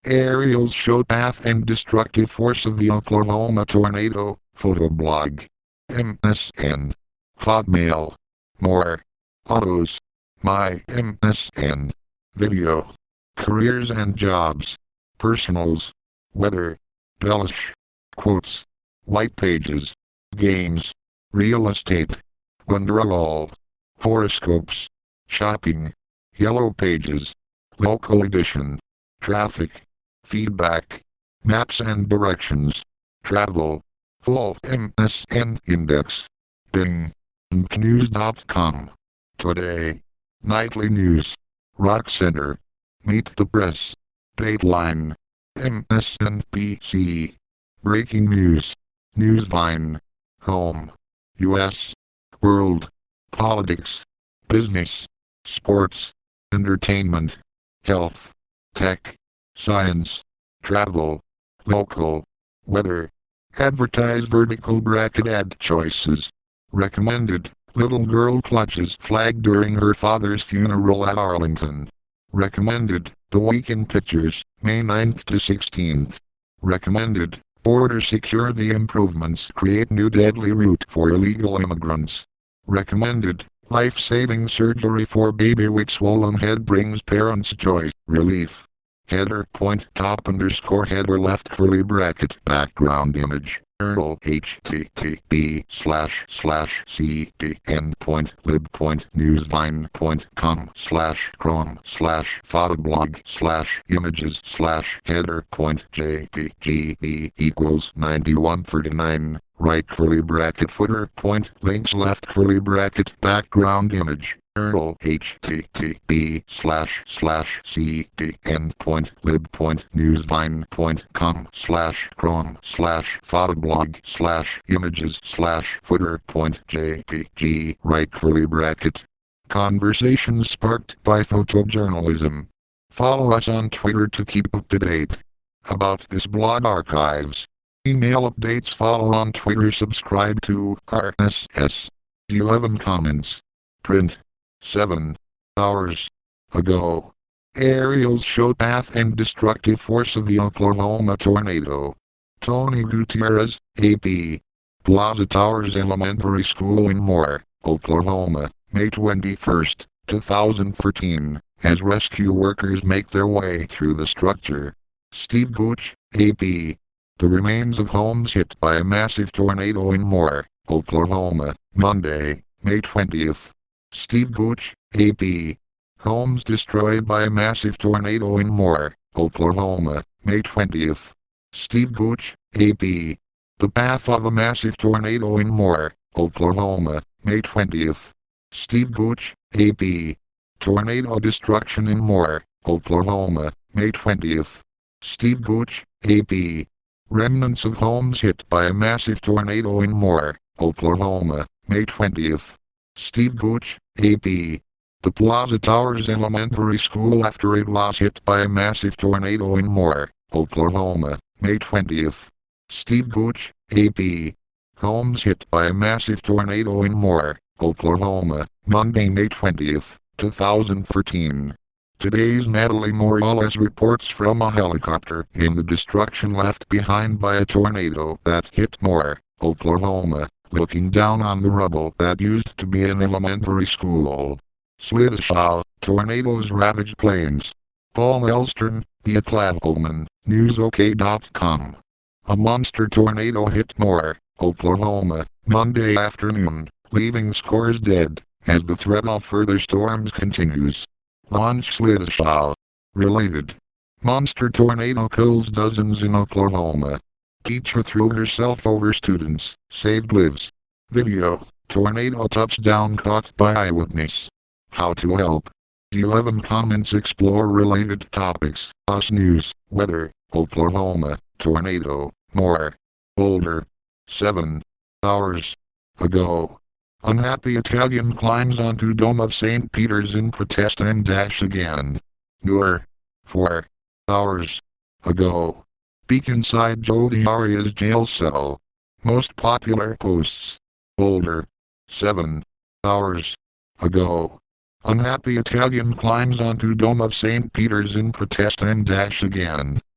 Aerials show path and destructive force of the Oklahoma tornado. Photoblog. MSN. Hotmail. More. Autos. My MSN. Video. Careers and jobs. Personals. Weather. Bellish. Quotes. White pages. Games. Real estate. Wonderwall. Horoscopes. Shopping. Yellow pages. Local edition. Traffic. Feedback. Maps and directions. Travel. Full MSN index. Bing. News.com. Today. Nightly news. Rock Center. Meet the Press. Dateline. MSNBC. Breaking news. Newsvine. Home. U.S. World. Politics. Business. Sports. Entertainment. Health. Tech. Science. Travel. Local. Weather. Advertise vertical bracket ad choices. Recommended. Little girl clutches flag during her father's funeral at Arlington. Recommended. The Weekend Pictures, May 9th to 16th. Recommended. Border security improvements create new deadly route for illegal immigrants. Recommended. Life-saving surgery for baby with swollen head brings parents joy. Relief. Header point top underscore header left curly bracket background image. URL http://cdn.libpoint.com/chrome/photoblog/images/header.jpg equals 9139. Right curly bracket footer point links left curly bracket background image. URL http://cdn.libpoint.news.vine.com/chrome/photoblog/images/footer.jpg right curly bracket. Conversations sparked by photojournalism. Follow us on Twitter to keep up to date about this blog archives. Email updates. Follow on Twitter. Subscribe to RSS. 11 comments. Print. 7 hours ago. Aerials show path and destructive force of the Oklahoma tornado. Tony Gutierrez, AP. Plaza Towers Elementary School in Moore, Oklahoma, May 21, 2013, as rescue workers make their way through the structure. Steve Gooch, AP. The remains of homes hit by a massive tornado in Moore, Oklahoma, Monday, May 20th. Steve Gooch, AP. Homes destroyed by a massive tornado in Moore, Oklahoma, May 20th. Steve Gooch, AP. The path of a massive tornado in Moore, Oklahoma, May 20th. Steve Gooch, AP. Tornado destruction in Moore, Oklahoma, May 20th. Steve Gooch, AP. Remnants of homes hit by a massive tornado in Moore, Oklahoma, May 20th. Steve Gooch, AP. The Plaza Towers Elementary School after it was hit by a massive tornado in Moore, Oklahoma, May 20th. Steve Gooch, AP. Homes hit by a massive tornado in Moore, Oklahoma, Monday, May 20th, 2013. Today's Natalie Morales reports from a helicopter in the destruction left behind by a tornado that hit Moore, Oklahoma, looking down on the rubble that used to be an elementary school. Slidishaw, tornadoes ravage plains. Paul Elstern, The Oklahoman, NewsOK.com. A monster tornado hit Moore, Oklahoma, Monday afternoon, leaving scores dead, as the threat of further storms continues. Launch Slidishaw. Related. Monster tornado kills dozens in Oklahoma. Teacher threw herself over students, saved lives. Video. Tornado touchdown caught by eyewitness. How to help. 11 comments explore related topics. US News. Weather. Oklahoma. Tornado. Moore. Boulder. 7 hours ago. Unhappy Italian climbs onto Dome of St. Peter's in protest and dash again. Newer. 4 hours ago. Peek inside Jodi Arias' jail cell. Most popular posts. Boulder. 7 hours ago. Unhappy Italian climbs onto Dome of St. Peter's in protest and dash again.